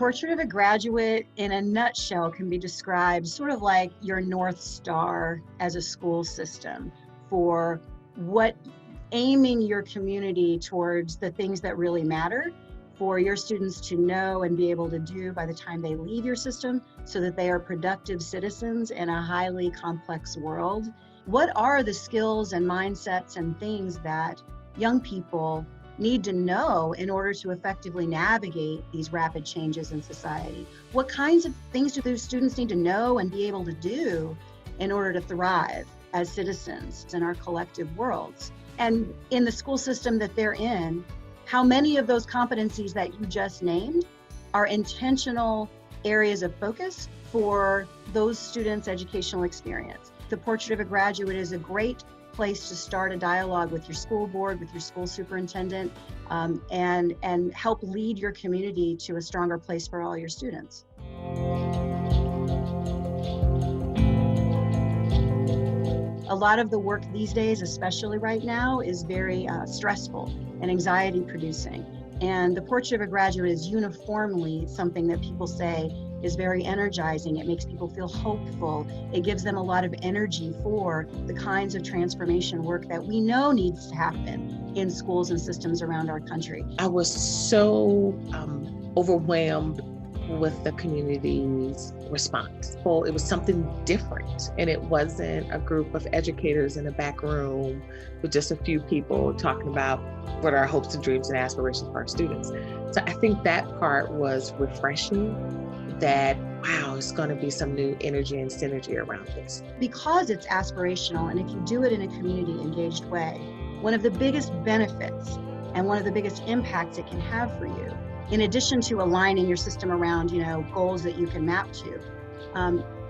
portrait of a graduate in a nutshell can be described sort of like your North Star as a school system for what aiming your community towards the things that really matter for your students to know and be able to do by the time they leave your system so that they are productive citizens in a highly complex world. What are the skills and mindsets and things that young people need to know in order to effectively navigate these rapid changes in society? What kinds of things do those students need to know and be able to do in order to thrive as citizens in our collective worlds? And in the school system that they're in, how many of those competencies that you just named are intentional areas of focus for those students' educational experience? The Portrait of a Graduate is a great place to start a dialogue with your school board, with your school superintendent, and help lead your community to a stronger place for all your students. A lot of the work these days, especially right now, is very stressful and anxiety producing. And the Portrait of a Graduate is uniformly something that people say is very energizing. It makes people feel hopeful. It gives them a lot of energy for the kinds of transformation work that we know needs to happen in schools and systems around our country. I was so overwhelmed with the community's response. Well, it was something different, and it wasn't a group of educators in a back room with just a few people talking about what are our hopes and dreams and aspirations for our students. So I think that part was refreshing, that, wow, it's going to be some new energy and synergy around this. Because it's aspirational, and if you do it in a community engaged way, one of the biggest benefits and one of the biggest impacts it can have for you, in addition to aligning your system around, goals that you can map to,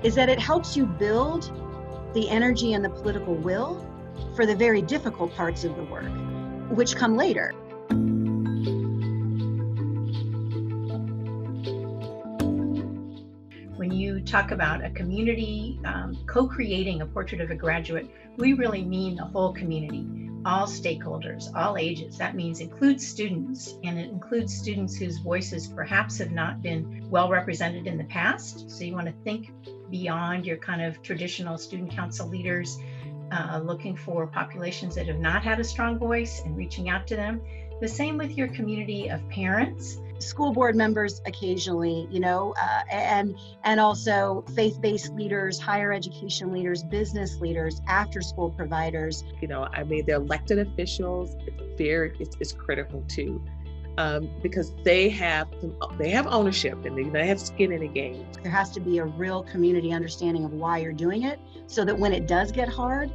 is that it helps you build the energy and the political will for the very difficult parts of the work, which come later. When you talk about a community co-creating a Portrait of a Graduate, we really mean the whole community. All stakeholders, all ages. That means includes students, and it includes students whose voices perhaps have not been well represented in the past. So you want to think beyond your kind of traditional student council leaders, looking for populations that have not had a strong voice and reaching out to them. The same with your community of parents. School board members occasionally, and also faith-based leaders, higher education leaders, business leaders, after-school providers. The elected officials, it's critical too, because they have ownership and they have skin in the game. There has to be a real community understanding of why you're doing it, so that when it does get hard,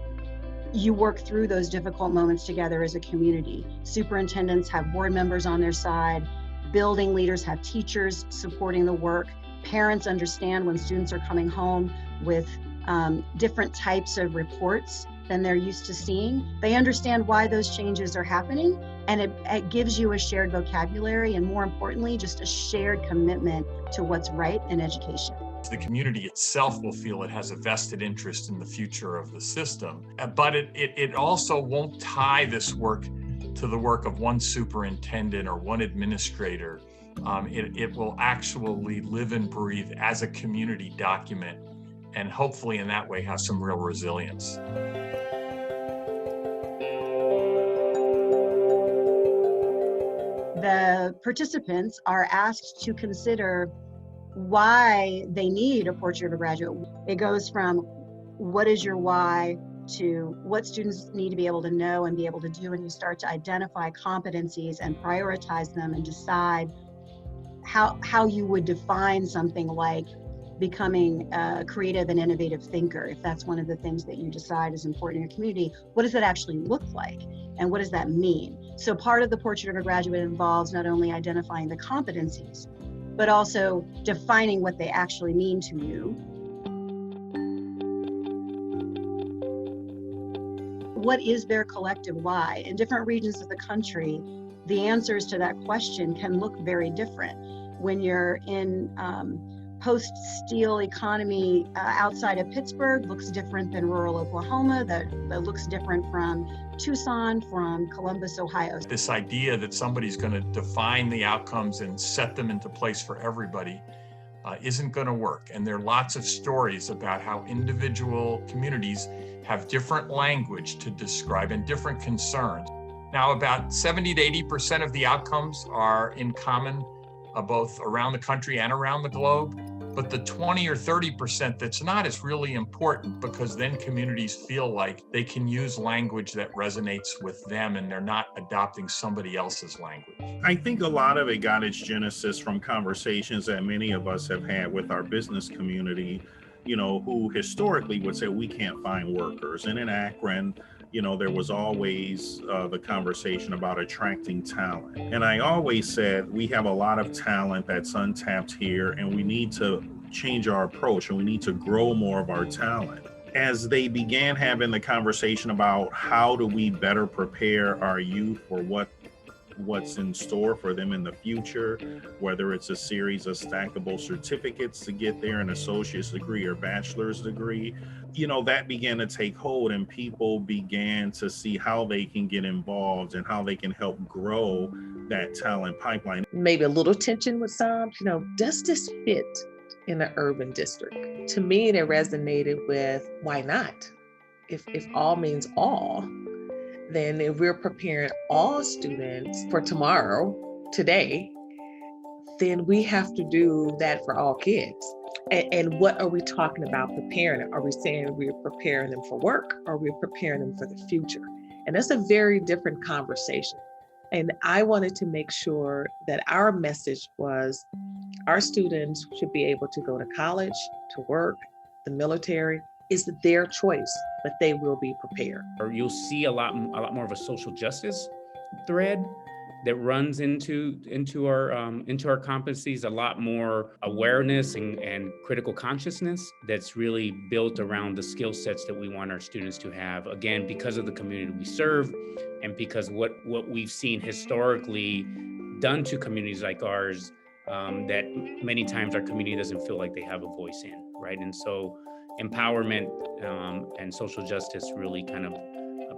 you work through those difficult moments together as a community. Superintendents have board members on their side. Building leaders have teachers supporting the work. Parents understand when students are coming home with different types of reports than they're used to seeing. They understand why those changes are happening, and it gives you a shared vocabulary, and more importantly, just a shared commitment to what's right in education. The community itself will feel it has a vested interest in the future of the system, but it also won't tie this work to the work of one superintendent or one administrator. It will actually live and breathe as a community document, and hopefully in that way have some real resilience. The participants are asked to consider why they need a Portrait of a Graduate. It goes from what is your why to what students need to be able to know and be able to do, and you start to identify competencies and prioritize them and decide how you would define something like becoming a creative and innovative thinker. If that's one of the things that you decide is important in your community, what does that actually look like? And what does that mean? So part of the Portrait of a Graduate involves not only identifying the competencies, but also defining what they actually mean to you. What is their collective why? In different regions of the country, the answers to that question can look very different. When you're in post-steel economy outside of Pittsburgh looks different than rural Oklahoma, that looks different from Tucson, from Columbus, Ohio. This idea that somebody's going to define the outcomes and set them into place for everybody isn't going to work. And there are lots of stories about how individual communities have different language to describe and different concerns. Now, about 70 to 80% of the outcomes are in common both around the country and around the globe. But the 20 or 30% that's not is really important, because then communities feel like they can use language that resonates with them and they're not adopting somebody else's language. I think a lot of it got its genesis from conversations that many of us have had with our business community, who historically would say we can't find workers. And in Akron, there was always the conversation about attracting talent. And I always said, we have a lot of talent that's untapped here, and we need to change our approach, and we need to grow more of our talent. As they began having the conversation about how do we better prepare our youth for what's in store for them in the future, whether it's a series of stackable certificates to get there, an associate's degree or bachelor's degree, that began to take hold, and people began to see how they can get involved and how they can help grow that talent pipeline. Maybe a little tension with some, does this fit in an urban district? To me, it resonated with, why not? If all means all, then if we're preparing all students for tomorrow, today, then we have to do that for all kids. And what are we talking about preparing? Are we saying we're preparing them for work, or are we preparing them for the future? And that's a very different conversation. And I wanted to make sure that our message was our students should be able to go to college, to work, the military. Is their choice, but they will be prepared. Or you'll see a lot more of a social justice thread that runs into our competencies, a lot more awareness and critical consciousness that's really built around the skill sets that we want our students to have. Again, because of the community we serve, and because what we've seen historically done to communities like ours, that many times our community doesn't feel like they have a voice in, right? And so empowerment and social justice really kind of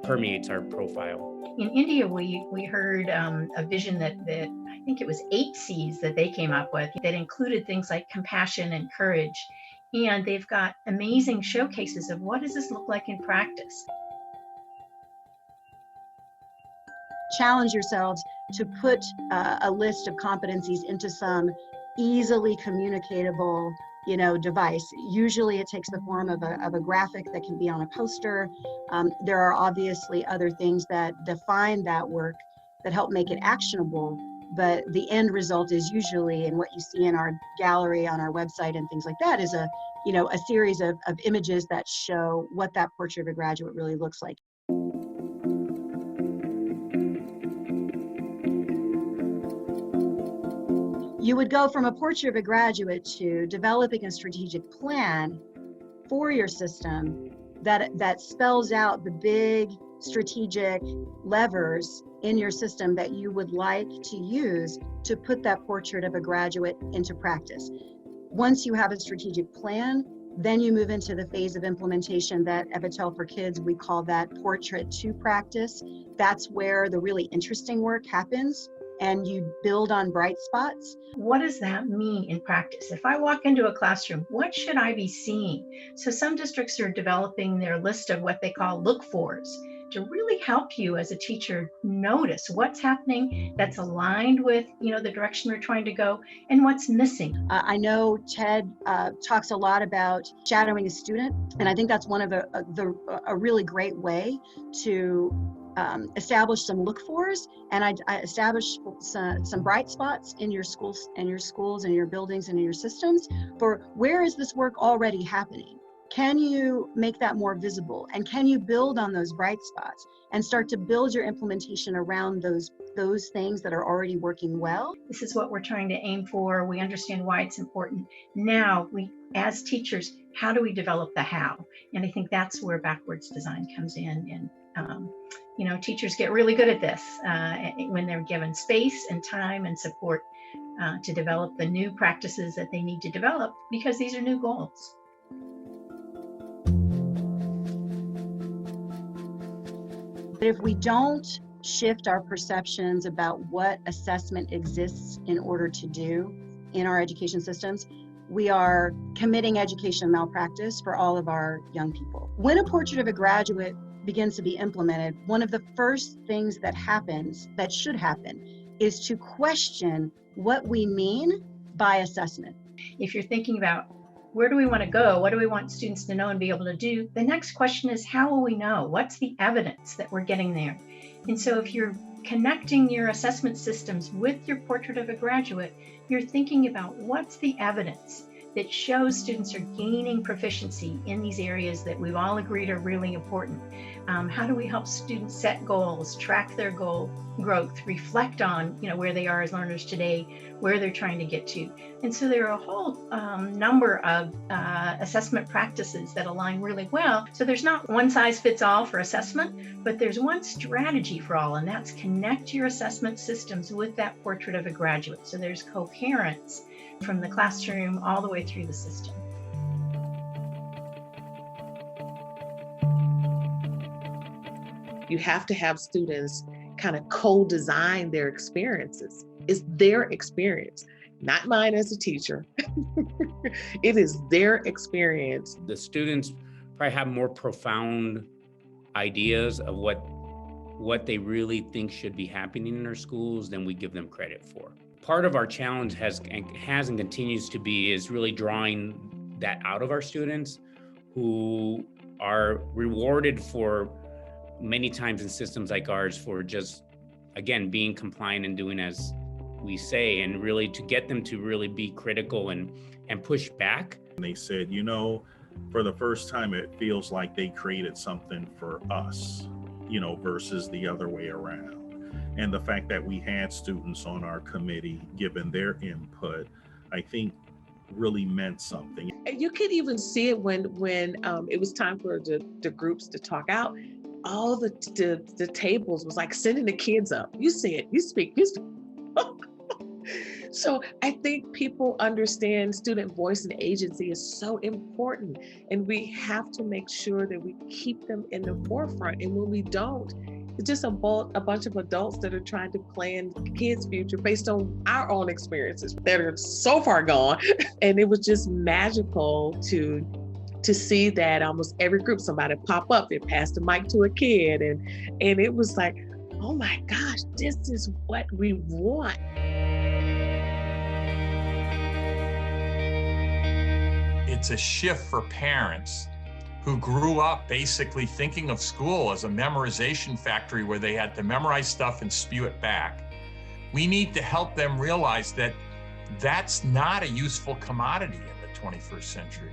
permeates our profile. In India, we heard a vision that I think it was 8 C's that they came up with that included things like compassion and courage. And they've got amazing showcases of what does this look like in practice. Challenge yourselves to put a list of competencies into some easily communicatable device. Usually it takes the form of a graphic that can be on a poster. There are obviously other things that define that work that help make it actionable, but the end result is usually, and what you see in our gallery on our website and things like that, is a series of images that show what that portrait of a graduate really looks like. You would go from a portrait of a graduate to developing a strategic plan for your system that spells out the big strategic levers in your system that you would like to use to put that portrait of a graduate into practice. Once you have a strategic plan, then you move into the phase of implementation that Evitel for Kids, we call that portrait to practice. That's where the really interesting work happens, and you build on bright spots. What does that mean in practice? If I walk into a classroom, what should I be seeing? So some districts are developing their list of what they call look-fors to really help you as a teacher notice what's happening that's aligned with the direction we're trying to go and what's missing. I know Ted talks a lot about shadowing a student, and I think that's one of a really great way to establish some look-fors, and I establish some bright spots in your schools and your buildings and in your systems for where is this work already happening. Can you make that more visible, and can you build on those bright spots and start to build your implementation around those things that are already working well? This is what we're trying to aim for. We understand why it's important. Now, as teachers, how do we develop the how? And I think that's where backwards design comes in. And teachers get really good at this when they're given space and time and support to develop the new practices that they need to develop, because these are new goals. If we don't shift our perceptions about what assessment exists in order to do in our education systems, we are committing education malpractice for all of our young people. When a portrait of a graduate begins to be implemented, one of the first things that happens, that should happen, is to question what we mean by assessment. If you're thinking about where do we want to go, what do we want students to know and be able to do, the next question is, how will we know? What's the evidence that we're getting there? And so if you're connecting your assessment systems with your portrait of a graduate, you're thinking about what's the evidence that shows students are gaining proficiency in these areas that we've all agreed are really important. How do we help students set goals, track their goal growth, reflect on where they are as learners today, where they're trying to get to. And so there are a whole number of assessment practices that align really well. So there's not one size fits all for assessment, but there's one strategy for all, and that's connect your assessment systems with that portrait of a graduate. So there's coherence from the classroom all the way through the system. You have to have students kind of co-design their experiences. It's their experience, not mine as a teacher. It is their experience. The students probably have more profound ideas of what they really think should be happening in their schools than we give them credit for. Part of our challenge has and continues to be is really drawing that out of our students, who are rewarded for many times in systems like ours for just, again, being compliant and doing as we say, and really to get them to really be critical and push back. They said, for the first time, it feels like they created something for us, versus the other way around. And the fact that we had students on our committee giving their input, I think really meant something. And you could even see it when it was time for the groups to talk out. All the tables was like sending the kids up. You see it, you speak, you speak. So I think people understand student voice and agency is so important, and we have to make sure that we keep them in the forefront. And when we don't, it's just a bunch of adults that are trying to plan kids' future based on our own experiences that are so far gone. And it was just magical to see that almost every group, somebody pop up and pass the mic to a kid. And it was like, oh my gosh, this is what we want. It's a shift for parents who grew up basically thinking of school as a memorization factory where they had to memorize stuff and spew it back. We need to help them realize that that's not a useful commodity in the 21st century.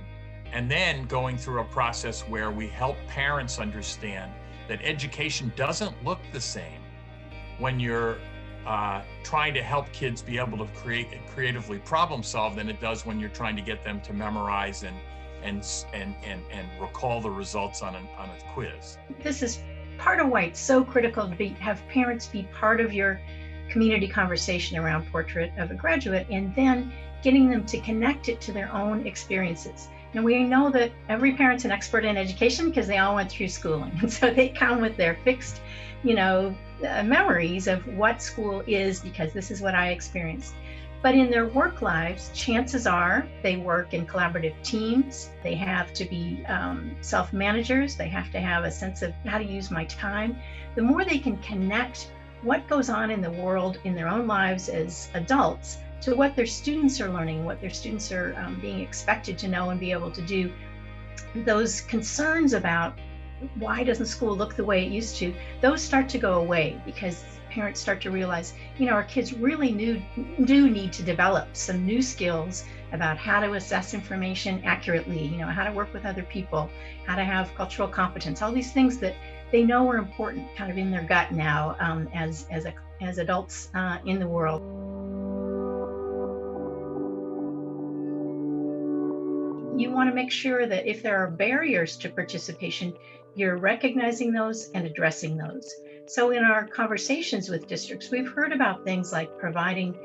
And then going through a process where we help parents understand that education doesn't look the same when you're trying to help kids be able to creatively problem solve than it does when you're trying to get them to memorize and recall the results on a quiz. This is part of why it's so critical to have parents be part of your community conversation around Portrait of a Graduate, and then getting them to connect it to their own experiences. And we know that every parent's an expert in education because they all went through schooling. And so they come with their fixed, memories of what school is, because this is what I experienced. But in their work lives, chances are they work in collaborative teams. They have to be self-managers. They have to have a sense of how to use my time. The more they can connect what goes on in the world in their own lives as adults to what their students are learning, what their students are being expected to know and be able to do, those concerns about why doesn't school look the way it used to, those start to go away, because parents start to realize, our kids really do need to develop some new skills about how to assess information accurately, how to work with other people, how to have cultural competence, all these things that they know are important kind of in their gut now as adults in the world. You want to make sure that if there are barriers to participation, you're recognizing those and addressing those. So in our conversations with districts, we've heard about things like providing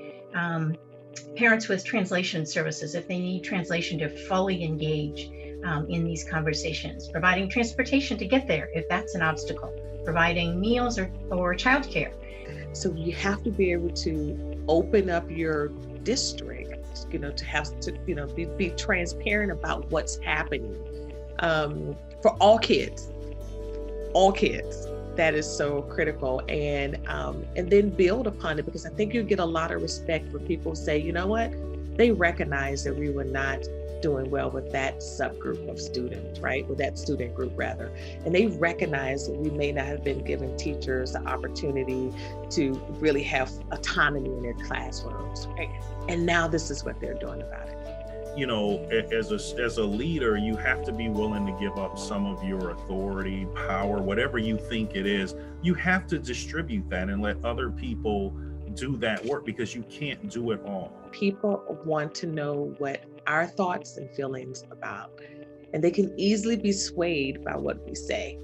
parents with translation services, if they need translation to fully engage in these conversations, providing transportation to get there if that's an obstacle, providing meals or childcare. So you have to be able to open up your district, to have to, be transparent about what's happening for all kids. That is so critical, and then build upon it, because I think you get a lot of respect when people say, you know what, they recognize that we were not doing well with that subgroup of students, right? With that student group rather. And they recognize that we may not have been giving teachers the opportunity to really have autonomy in their classrooms, right? And now this is what they're doing about it. As a leader, you have to be willing to give up some of your authority, power, whatever you think it is. You have to distribute that and let other people do that work, because you can't do it all. People want to know what our thoughts and feelings about, and they can easily be swayed by what we say.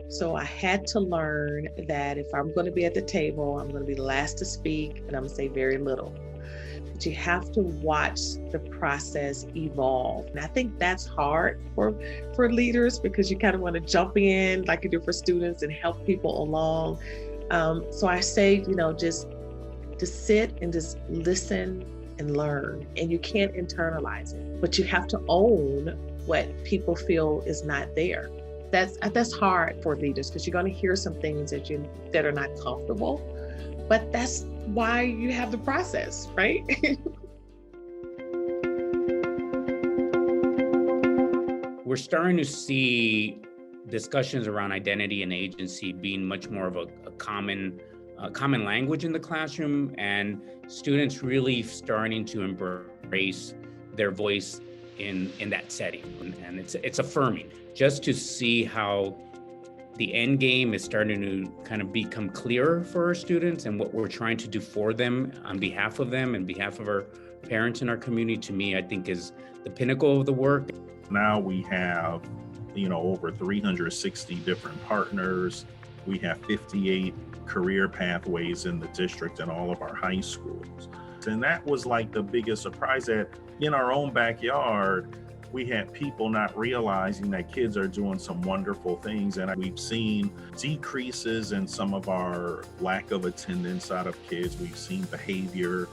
So I had to learn that if I'm going to be at the table, I'm going to be the last to speak, and I'm going to say very little. But you have to watch the process evolve. And I think that's hard for leaders, because you kind of want to jump in like you do for students and help people along. So I say, just sit and just listen and learn. And you can't internalize it, but you have to own what people feel is not there. That's hard for leaders, because you're going to hear some things that are not comfortable, but that's why you have the process, right? We're starting to see discussions around identity and agency being much more of a common language in the classroom, and students really starting to embrace their voice in that setting. And it's affirming just to see how the end game is starting to kind of become clearer for our students, and what we're trying to do for them on behalf of them and behalf of our parents in our community, to me, I think is the pinnacle of the work. Now we have, over 360 different partners. We have 58 career pathways in the district and all of our high schools. And that was like the biggest surprise, that in our own backyard, we had people not realizing that kids are doing some wonderful things. And we've seen decreases in some of our lack of attendance out of kids. We've seen behavior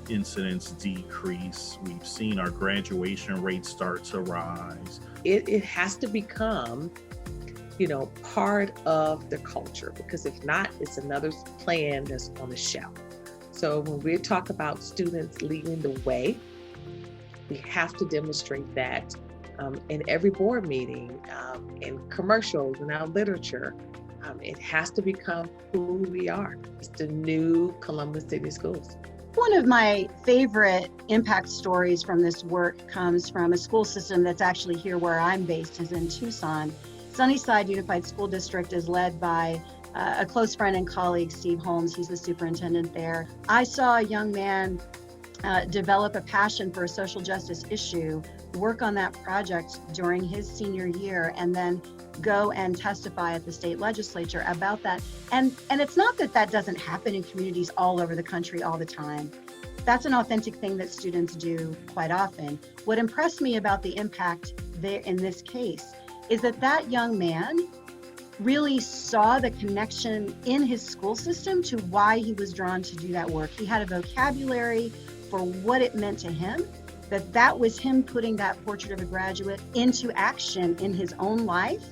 incidents decrease. We've seen our graduation rates start to rise. It has to become, part of the culture, because if not, it's another plan that's on the shelf. So when we talk about students leading the way, we have to demonstrate that in every board meeting, in commercials, in our literature. It has to become who we are. It's the new Columbus City Schools. One of my favorite impact stories from this work comes from a school system that's actually here where I'm based, is in Tucson. Sunnyside Unified School District is led by a close friend and colleague, Steve Holmes. He's the superintendent there. I saw a young man develop a passion for a social justice issue, work on that project during his senior year, and then go and testify at the state legislature about that. And it's not that doesn't happen in communities all over the country all the time. That's an authentic thing that students do quite often. What impressed me about the impact there in this case is that young man really saw the connection in his school system to why he was drawn to do that work. He had a vocabulary for what it meant to him, that was him putting that portrait of a graduate into action in his own life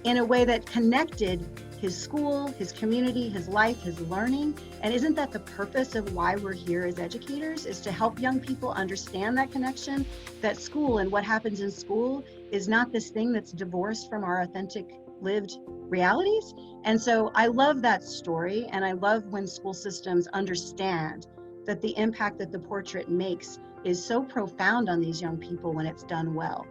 in a way that connected his school, his community, his life, his learning. And isn't that the purpose of why we're here as educators, is to help young people understand that connection, that school and what happens in school is not this thing that's divorced from our authentic lived realities. And so I love that story, and I love when school systems understand that the impact that the portrait makes is so profound on these young people when it's done well.